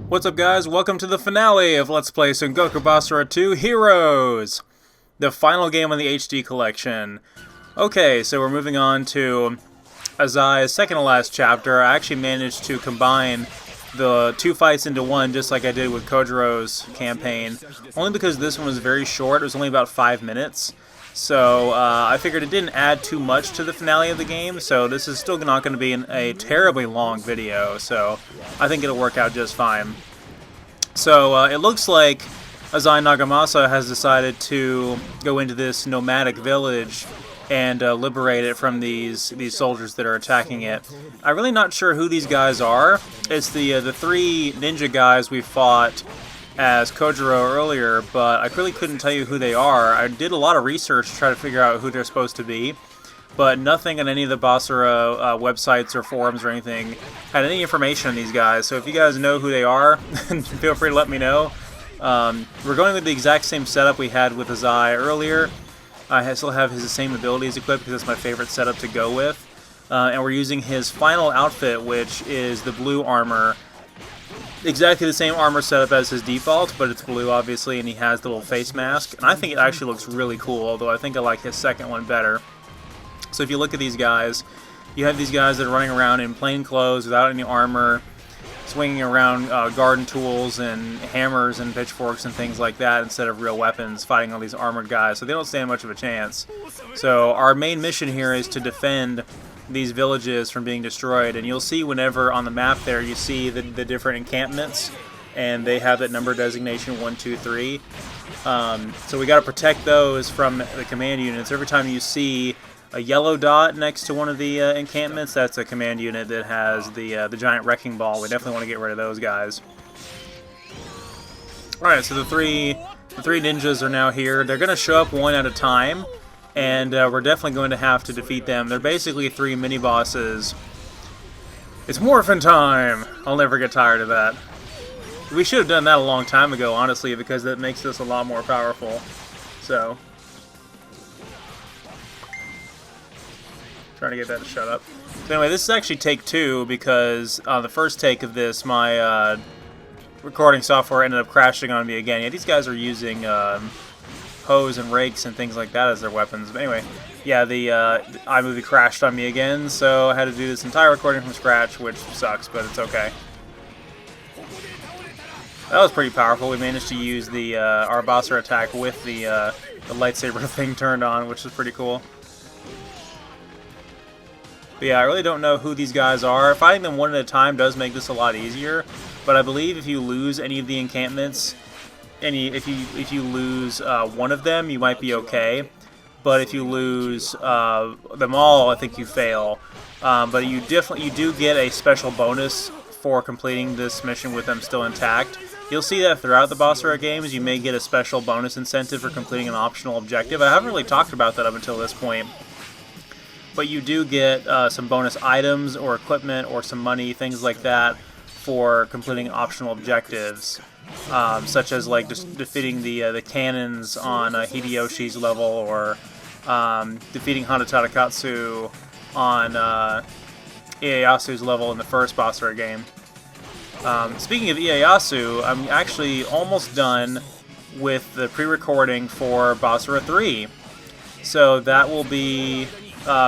What's up, guys? Welcome to the finale of Let's Play Sengoku Basara 2 Heroes! The final game on the HD collection. Okay, so we're moving on to Azai's second to last chapter. I actually managed to combine the two fights into one, just like I did with Kojiro's campaign. Only because this one was very short. It was only about 5 minutes. So I figured it didn't add too much to the finale of the game, so this is still not going to be a terribly long video, so I think it'll work out just fine. So it looks like Azai Nagamasa has decided to go into this nomadic village and liberate it from these soldiers that are attacking it. I'm really not sure who these guys are. It's the three ninja guys we fought as Kojiro earlier, but I really couldn't tell you who they are. I did a lot of research to try to figure out who they're supposed to be, but nothing on any of the Basara websites or forums or anything had any information on these guys. So if you guys know who they are, feel free to let me know. We're going with the exact same setup we had with Azai earlier. I still have his same abilities equipped because it's my favorite setup to go with. And we're using his final outfit, which is the blue armor. Exactly the same armor setup as his default, but it's blue obviously, and he has the little face mask. And I think it actually looks really cool, although I think I like his second one better. So if you look at these guys, you have these guys that are running around in plain clothes without any armor, swinging around garden tools and hammers and pitchforks and things like that instead of real weapons, fighting all these armored guys, so they don't stand much of a chance. So our main mission here is to defend these villages from being destroyed, and you'll see whenever on the map there you see the different encampments, and they have that number designation 1, 2, 3. So we got to protect those from the command units. Every time you see a yellow dot next to one of the encampments, that's a command unit that has the giant wrecking ball. We definitely want to get rid of those guys. Alright, so the three ninjas are now here. They're going to show up one at a time, and we're definitely going to have to defeat them. They're basically 3 mini-bosses. It's morphin' time! I'll never get tired of that. We should have done that a long time ago, honestly, because that makes this a lot more powerful. So, trying to get that to shut up. So anyway, this is actually take 2, because on the first take of this, my recording software ended up crashing on me again. Yeah, these guys are using hoes and rakes and things like that as their weapons. But anyway, yeah, the iMovie crashed on me again, so I had to do this entire recording from scratch, which sucks, but it's okay. That was pretty powerful. We managed to use the our Basara attack with the lightsaber thing turned on, which is pretty cool. But yeah, I really don't know who these guys are. Fighting them one at a time does make this a lot easier, but I believe if you lose any of the encampments, if you lose one of them, you might be okay. But if you lose them all, I think you fail. But you do get a special bonus for completing this mission with them still intact. You'll see that throughout the Basara games, you may get a special bonus incentive for completing an optional objective. I haven't really talked about that up until this point. But you do get some bonus items or equipment or some money, things like that, for completing optional objectives, such as like just defeating the cannons on Hideyoshi's level, or defeating Hanata Katsu on Ieyasu's level in the first Basara game. Speaking of Ieyasu, I'm actually almost done with the pre-recording for Basara 3, so that will be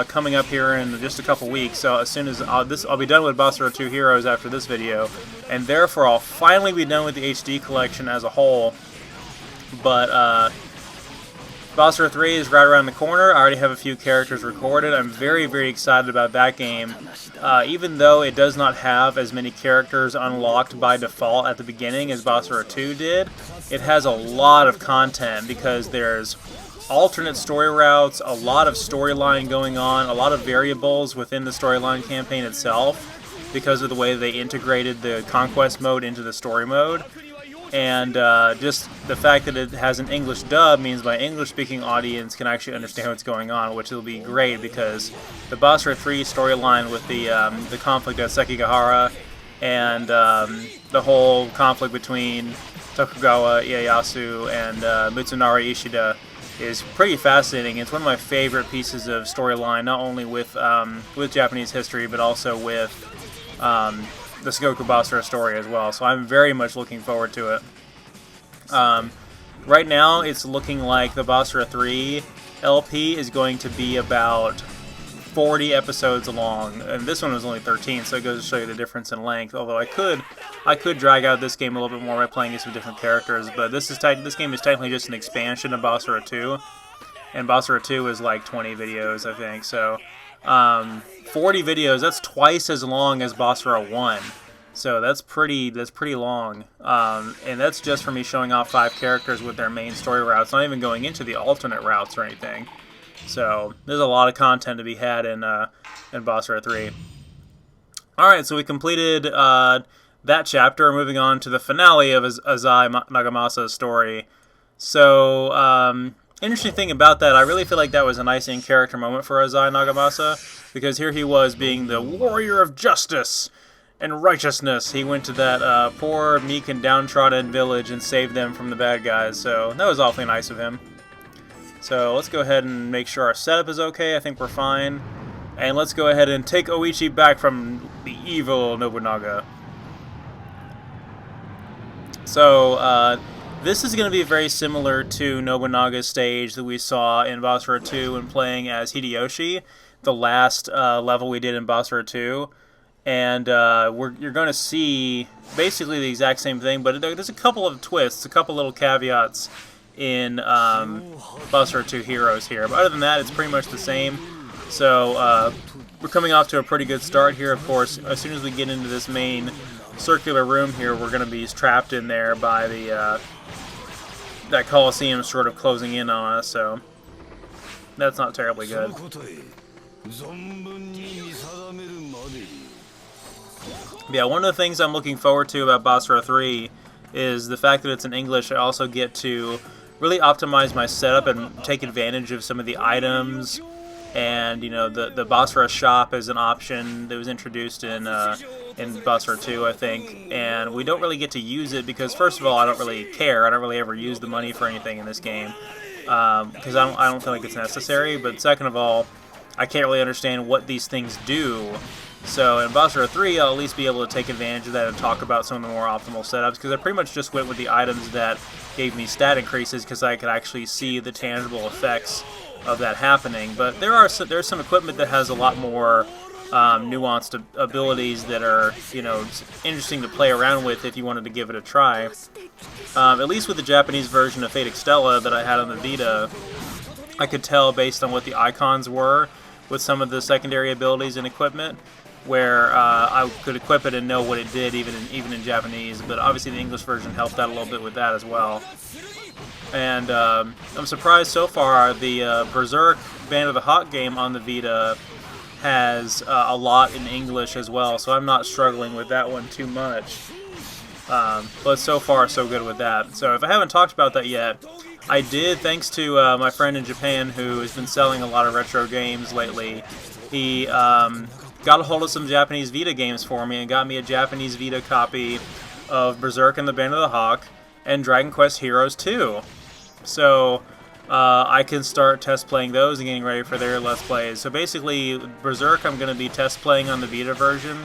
coming up here in just a couple weeks. So as soon as I'll be done with Basara 2 Heroes after this video, and therefore I'll finally be done with the HD collection as a whole. But Basara 3 is right around the corner. I already have a few characters recorded. I'm very, very excited about that game. Even though it does not have as many characters unlocked by default at the beginning as Basara 2 did, it has a lot of content because there's alternate story routes, a lot of storyline going on, a lot of variables within the storyline campaign itself because of the way they integrated the conquest mode into the story mode. And just the fact that it has an English dub means my English-speaking audience can actually understand what's going on, which will be great because the Basara 3 storyline with the conflict at Sekigahara and the whole conflict between Tokugawa Ieyasu and Mitsunari Ishida is pretty fascinating. It's one of my favorite pieces of storyline, not only with Japanese history, but also with the Sengoku Basara story as well. So I'm very much looking forward to it. Right now, it's looking like the Basara 3 LP is going to be about 40 episodes long, and this one was only 13, so it goes to show you the difference in length. Although I could drag out this game a little bit more by playing as some different characters, but this game is technically just an expansion of Basara 2, and Basara 2 is like 20 videos, I think. So 40 videos, that's twice as long as Basara 1. So that's pretty long, and that's just for me showing off 5 characters with their main story routes, not even going into the alternate routes or anything. So there's a lot of content to be had in Basara 3. Alright, so we completed that chapter. Moving on to the finale of Azai Nagamasa's story. So, interesting thing about that, I really feel like that was a nice in-character moment for Azai Nagamasa, because here he was being the warrior of justice and righteousness. He went to that poor, meek, and downtrodden village and saved them from the bad guys, so that was awfully nice of him. So let's go ahead and make sure our setup is okay. I think we're fine. And let's go ahead and take Oichi back from the evil Nobunaga. So, this is going to be very similar to Nobunaga's stage that we saw in Basara 2 when playing as Hideyoshi, the last level we did in Basara 2. And you're going to see basically the exact same thing, but there's a couple of twists, a couple little caveats in Basara 2 Heroes here. But other than that, it's pretty much the same. So we're coming off to a pretty good start here. Of course, as soon as we get into this main circular room here, we're going to be trapped in there by the that Colosseum sort of closing in on us. So that's not terribly good. Yeah, one of the things I'm looking forward to about Basara 3 is the fact that it's in English. I also get to really optimize my setup and take advantage of some of the items, and you know, the Basara shop is an option that was introduced in Basara 2, I think, and we don't really get to use it because, first of all, I don't really care. I don't really ever use the money for anything in this game because I don't feel like it's necessary. But second of all, I can't really understand what these things do. So in Basara 3, I'll at least be able to take advantage of that and talk about some of the more optimal setups, because I pretty much just went with the items that gave me stat increases because I could actually see the tangible effects of that happening. But there's some equipment that has a lot more nuanced abilities that are, you know, interesting to play around with if you wanted to give it a try. At least with the Japanese version of Fate Extella that I had on the Vita, I could tell based on what the icons were with some of the secondary abilities and equipment, where I could equip it and know what it did even in Japanese. But obviously the English version helped out a little bit with that as well. And I'm surprised so far the Berserk Band of the Hawk game on the Vita has a lot in English as well, so I'm not struggling with that one too much. But so far so good with that. So if I haven't talked about that yet, I did, thanks to my friend in Japan who has been selling a lot of retro games lately. He got a hold of some Japanese Vita games for me and got me a Japanese Vita copy of Berserk and the Band of the Hawk and Dragon Quest Heroes 2. So I can start test playing those and getting ready for their Let's Plays. So basically, Berserk I'm going to be test playing on the Vita version,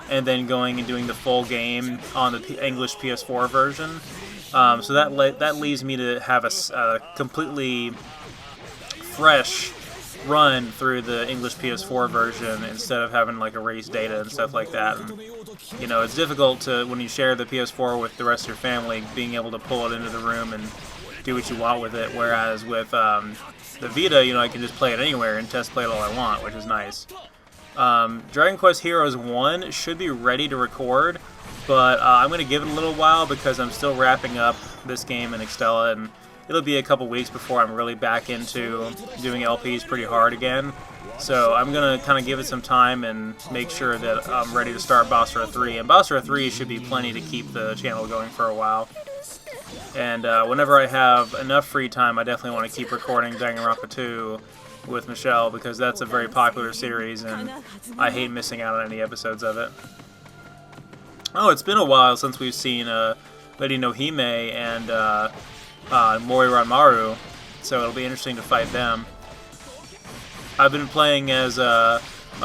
and then going and doing the full game on the English PS4 version. So that leaves me to have a completely fresh run through the English PS4 version instead of having like erased data and stuff like that. And, you know, it's difficult to, when you share the PS4 with the rest of your family, being able to pull it into the room and do what you want with it. Whereas with the Vita, you know, I can just play it anywhere and test play it all I want, which is nice. Dragon Quest Heroes 1 should be ready to record, but I'm going to give it a little while because I'm still wrapping up this game in Extella, and it'll be a couple weeks before I'm really back into doing LPs pretty hard again. So I'm going to kind of give it some time and make sure that I'm ready to start Basara 3. And Basara 3 should be plenty to keep the channel going for a while. And whenever I have enough free time, I definitely want to keep recording Danganronpa 2 with Michelle, because that's a very popular series and I hate missing out on any episodes of it. Oh, it's been a while since we've seen Lady Nohime and Mori Ranmaru, so it'll be interesting to fight them. I've been playing as a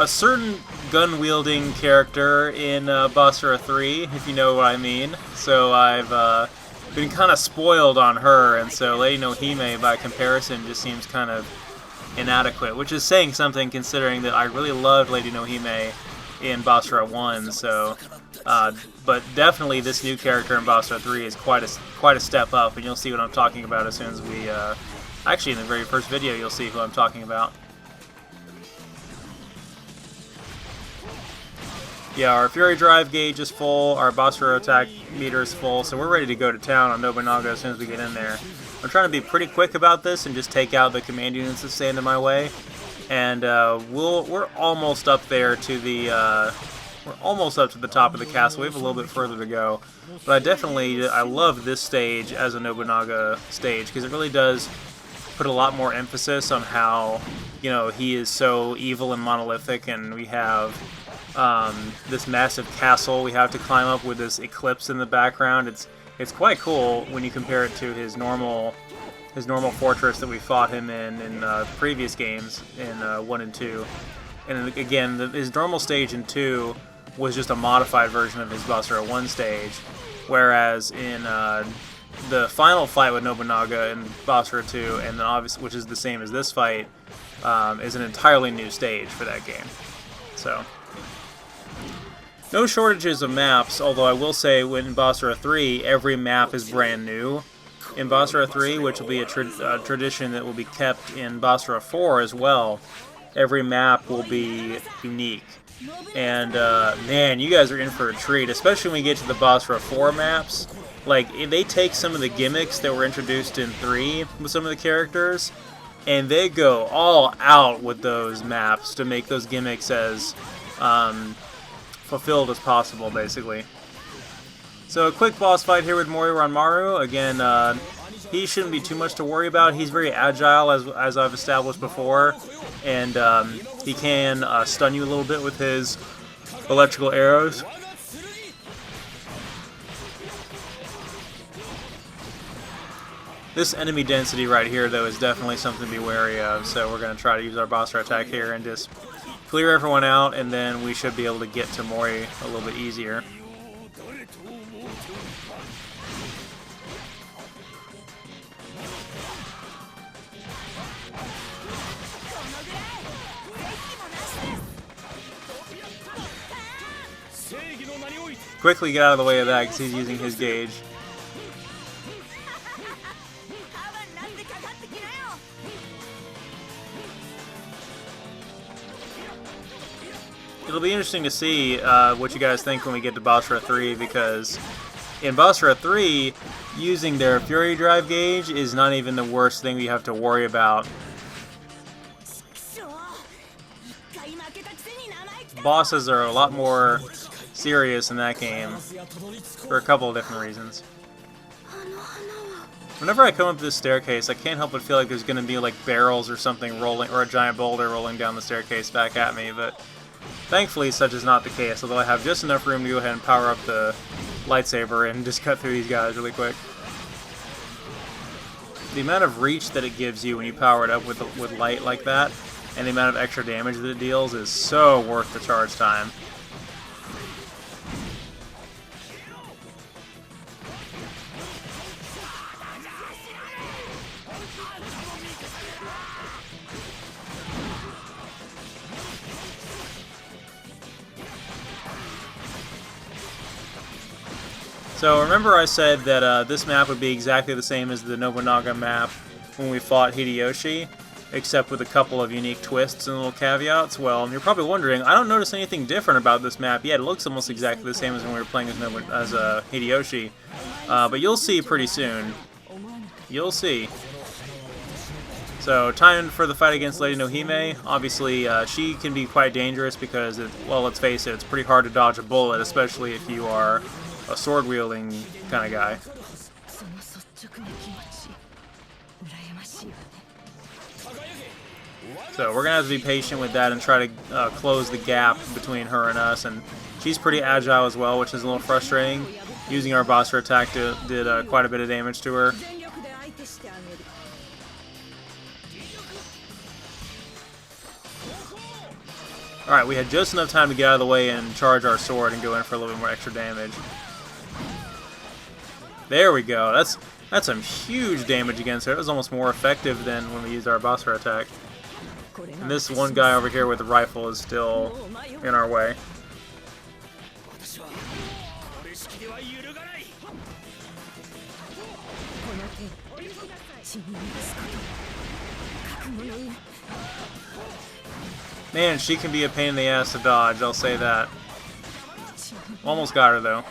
certain gun-wielding character in Basara 3, if you know what I mean. So I've been kind of spoiled on her, and so Lady Nohime, by comparison, just seems kind of inadequate, which is saying something considering that I really loved Lady Nohime in Basara 1, so... but definitely this new character in Basara 3 is quite a step up, and you'll see what I'm talking about as soon as we... actually, in the very first video, you'll see who I'm talking about. Yeah, our Fury Drive gauge is full, our Basara attack meter is full, so we're ready to go to town on Nobunaga as soon as we get in there. I'm trying to be pretty quick about this and just take out the command units that stand in my way. And we're almost up there to the we're almost up to the top of the castle. We have a little bit further to go, but I love this stage as a Nobunaga stage because it really does put a lot more emphasis on how, you know, he is so evil and monolithic, and we have this massive castle we have to climb up with this eclipse in the background. It's quite cool when you compare it to his normal fortress that we fought him in previous games in 1 and 2. And again, his normal stage in 2 was just a modified version of his Basara 1 stage, whereas in the final fight with Nobunaga in Basara 2, and then obviously, which is the same as this fight, is an entirely new stage for that game. So, no shortages of maps, although I will say in Basara 3, every map is brand new in Basara 3, which will be a tradition that will be kept in Basara 4 as well. Every map will be unique. And, man, you guys are in for a treat, especially when we get to the Basara 4 maps. Like, they take some of the gimmicks that were introduced in 3 with some of the characters, and they go all out with those maps to make those gimmicks as fulfilled as possible, basically. So a quick boss fight here with Moriranmaru. Again, he shouldn't be too much to worry about. He's very agile, as I've established before, and he can stun you a little bit with his electrical arrows. This enemy density right here, though, is definitely something to be wary of, so we're going to try to use our Basara attack here and just clear everyone out, and then we should be able to get to Mori a little bit easier. Quickly get out of the way of that because he's using his gauge. It'll be interesting to see what you guys think when we get to Basara 3, because in Basara 3, using their Fury Drive gauge is not even the worst thing we have to worry about. Bosses are a lot more serious in that game for a couple of different reasons. Whenever I come up this staircase, I can't help but feel like there's going to be like barrels or something rolling, or a giant boulder rolling down the staircase back at me, but thankfully such is not the case, although I have just enough room to go ahead and power up the lightsaber and just cut through these guys really quick. The amount of reach that it gives you when you power it up with light like that, and the amount of extra damage that it deals is so worth the charge time. So remember I said that this map would be exactly the same as the Nobunaga map when we fought Hideyoshi, except with a couple of unique twists and little caveats? Well, you're probably wondering, I don't notice anything different about this map yet. It looks almost exactly the same as when we were playing as Hideyoshi. But you'll see pretty soon. You'll see. So, time for the fight against Lady Nohime. Obviously, she can be quite dangerous because, well, let's face it, it's pretty hard to dodge a bullet, especially if you are a sword-wielding kind of guy. So we're going to have to be patient with that and try to close the gap between her and us. And she's pretty agile as well, which is a little frustrating. Using our Basara attack did quite a bit of damage to her. Alright, we had just enough time to get out of the way and charge our sword and go in for a little bit more extra damage. There we go. That's some huge damage against her. It was almost more effective than when we used our Basara attack. And this one guy over here with the rifle is still in our way. Man, she can be a pain in the ass to dodge, I'll say that. Almost got her, though.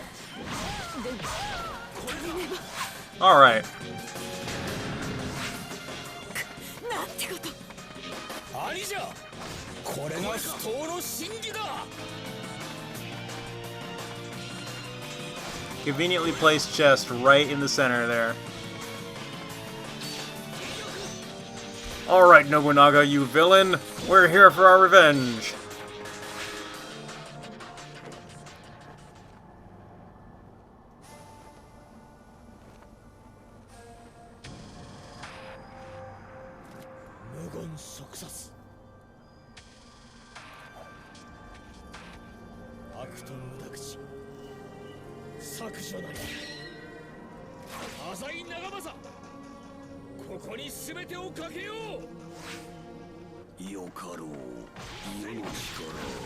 Alright. Conveniently placed chest right in the center there. Alright, Nobunaga, you villain. We're here for our revenge.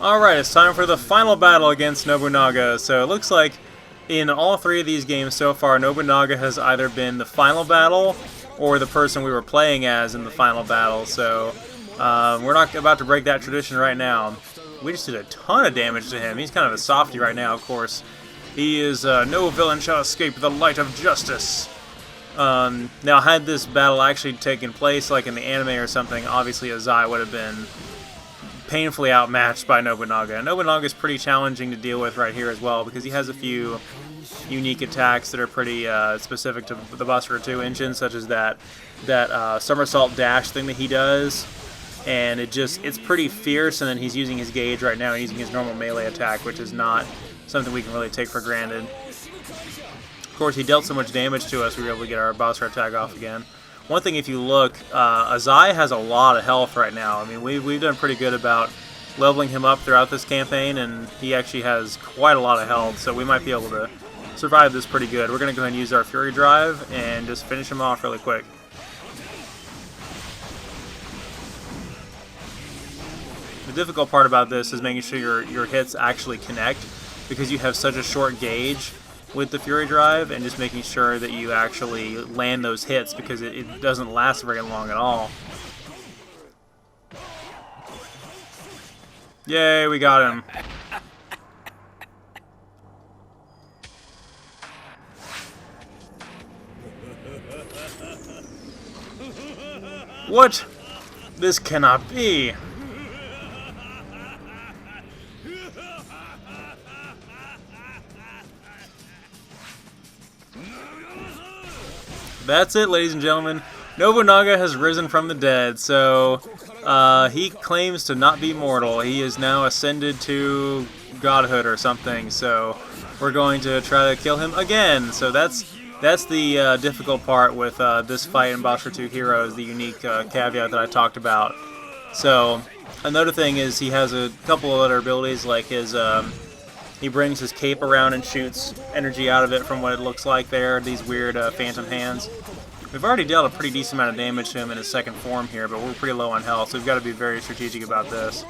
Alright, it's time for the final battle against Nobunaga. So it looks like in all three of these games so far, Nobunaga has either been the final battle or the person we were playing as in the final battle. So we're not about to break that tradition right now. We just did a ton of damage to him. He's kind of a softie right now, of course. He is, no villain shall escape the light of justice. Now, had this battle actually taken place, like in the anime or something, obviously Azai would have been painfully outmatched by Nobunaga. And Nobunaga's pretty challenging to deal with right here as well, because he has a few unique attacks that are pretty specific to the Basara 2 engine, such as that somersault dash thing that he does. And it's pretty fierce, and then he's using his gauge right now, and using his normal melee attack, which is not something we can really take for granted. Of course, he dealt so much damage to us, we were able to get our Basara attack off again. One thing, if you look, Azai has a lot of health right now. I mean, we've done pretty good about leveling him up throughout this campaign, and he actually has quite a lot of health, so we might be able to survive this pretty good. We're going to go ahead and use our Fury Drive and just finish him off really quick. The difficult part about this is making sure your hits actually connect, because you have such a short gauge with the Fury Drive, and just making sure that you actually land those hits, because it doesn't last very long at all. Yay, we got him. What? This cannot be. That's it, ladies and gentlemen. Nobunaga has risen from the dead, so he claims to not be mortal. He is now ascended to godhood or something, so we're going to try to kill him again. So that's the difficult part with this fight in Basara 2 Heroes, the unique caveat that I talked about. So another thing is he has a couple of other abilities, like his he brings his cape around and shoots energy out of it from what it looks like there, these weird phantom hands. We've already dealt a pretty decent amount of damage to him in his second form here, but we're pretty low on health, so we've got to be very strategic about this.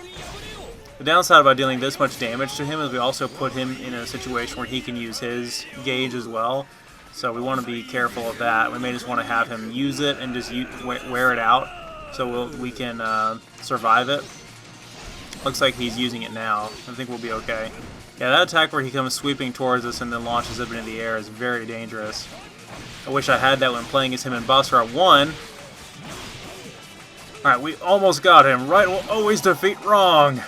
The downside about dealing this much damage to him is we also put him in a situation where he can use his gauge as well, so we want to be careful of that. We may just want to have him use it and just wear it out, so we can survive it. Looks like he's using it now. I think we'll be okay. Yeah, that attack where he comes sweeping towards us and then launches up into the air is very dangerous. I wish I had that when playing as him in Basara 1. Alright, we almost got him. Right will always defeat wrong.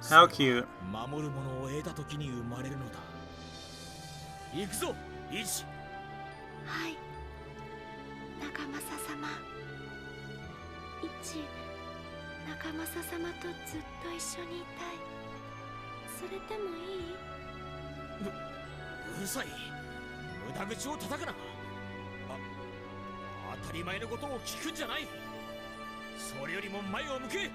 How cute. 守るものを得た時に生まれるのだ。行くぞ、イチ。はい、仲政様。イチ、仲政様とずっと一緒にいたい。それでもいい？うるさい。無駄口を叩くな。当たり前のことを聞くんじゃない。それよりも前を向け。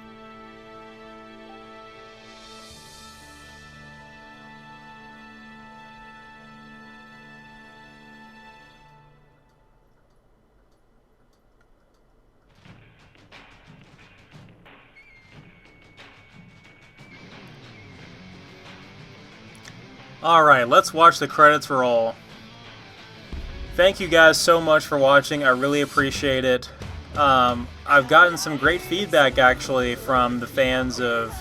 Alright, let's watch the credits roll. Thank you guys so much for watching. I really appreciate it. I've gotten some great feedback actually from the fans of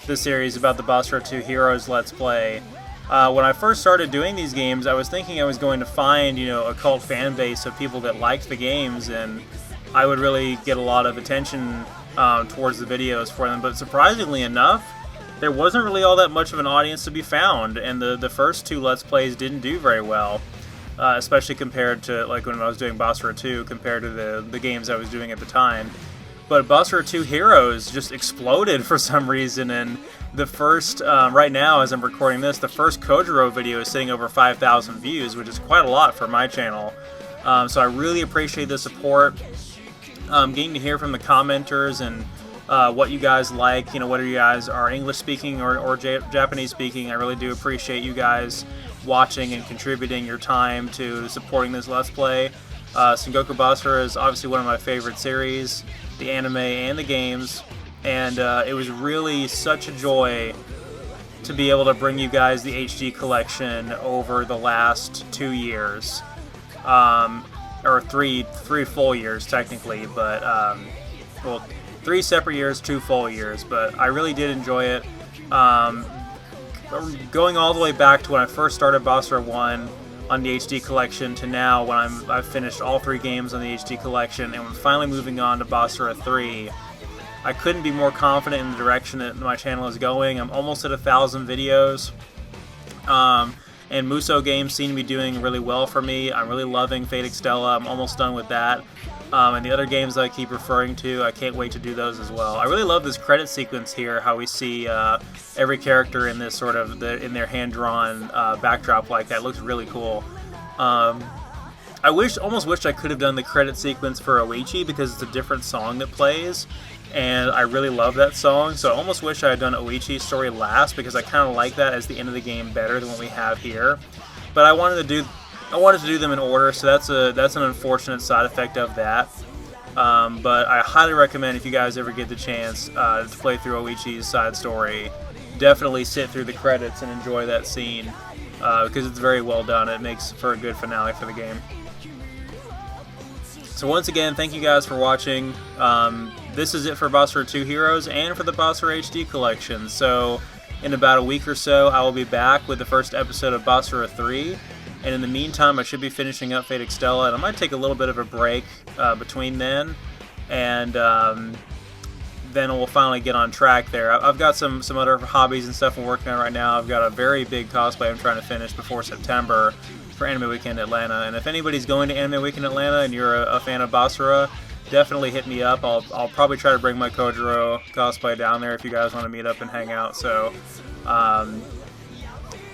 the series about the Basara 2 Heroes Let's Play. When I first started doing these games, I was thinking I was going to find, a cult fan base of people that liked the games, and I would really get a lot of attention towards the videos for them. But surprisingly enough, there wasn't really all that much of an audience to be found, and the first two Let's Plays didn't do very well, especially compared to like when I was doing Basara 2 compared to the games I was doing at the time. But Basara 2 Heroes just exploded for some reason, and the first, right now as I'm recording this, the first Kojiro video is sitting over 5,000 views, which is quite a lot for my channel. So I really appreciate the support, getting to hear from the commenters and what you guys like, whether you guys are English speaking or Japanese speaking. I really do appreciate you guys watching and contributing your time to supporting this Let's Play. Sengoku Basara is obviously one of my favorite series, the anime and the games, and it was really such a joy to be able to bring you guys the HD collection over the last 2 years, or three full years technically, but well, 3 separate years, 2 full years, but I really did enjoy it. Going all the way back to when I first started Basara 1 on the HD collection to now when I've finished all 3 games on the HD collection, and I'm finally moving on to Basara 3. I couldn't be more confident in the direction that my channel is going. I'm almost at 1,000 videos. And Musou games seem to be doing really well for me. I'm really loving Fate Extella. I'm almost done with that. And the other games that I keep referring to, I can't wait to do those as well. I really love this credit sequence here, how we see every character in this sort of in their hand-drawn backdrop like that. It looks really cool. I almost wish I could have done the credit sequence for Oichi because it's a different song that plays, and I really love that song. So I almost wish I had done Oichi's story last because I kind of like that as the end of the game better than what we have here. But I wanted to do them in order, so that's an unfortunate side effect of that. But I highly recommend, if you guys ever get the chance to play through Oichi's side story, definitely sit through the credits and enjoy that scene because it's very well done. It makes for a good finale for the game. So once again, thank you guys for watching. This is it for Basara 2 Heroes and for the Basara HD collection. So in about a week or so, I will be back with the first episode of Basara 3. And in the meantime, I should be finishing up Fate Extella, and I might take a little bit of a break between then, and then we'll finally get on track there. I've got some other hobbies and stuff I'm working on right now. I've got a very big cosplay I'm trying to finish before September for Anime Weekend Atlanta, and if anybody's going to Anime Weekend Atlanta and you're a fan of Basara, definitely hit me up. I'll probably try to bring my Kojiro cosplay down there if you guys want to meet up and hang out, so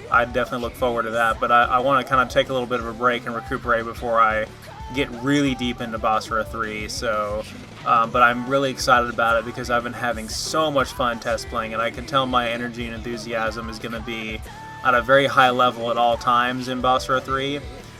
I definitely look forward to that, but I want to kind of take a little bit of a break and recuperate before I get really deep into Basara 3, so, but I'm really excited about it because I've been having so much fun test playing it. I can tell my energy and enthusiasm is going to be at a very high level at all times in Basara 3,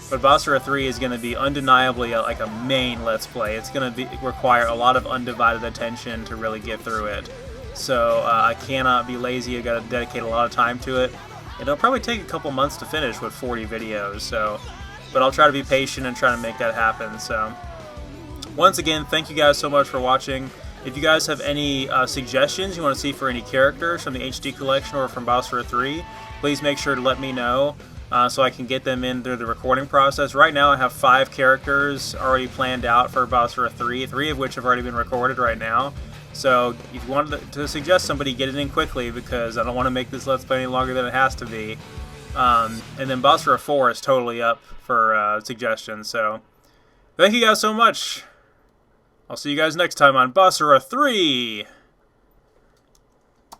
but Basara 3 is going to be undeniably like a main Let's Play. It's going to require a lot of undivided attention to really get through it, so I cannot be lazy. I've got to dedicate a lot of time to it. It'll probably take a couple months to finish with 40 videos, so, but I'll try to be patient and try to make that happen. So, once again, thank you guys so much for watching. If you guys have any suggestions you want to see for any characters from the HD collection or from Basara 3, please make sure to let me know. so I can get them in through the recording process. Right now I have 5 characters already planned out for Basara 3, 3 of which have already been recorded right now. So if you wanted to suggest somebody, get it in quickly, because I don't want to make this Let's Play any longer than it has to be. And then Basara 4 is totally up for suggestions. So thank you guys so much. I'll see you guys next time on Basara 3!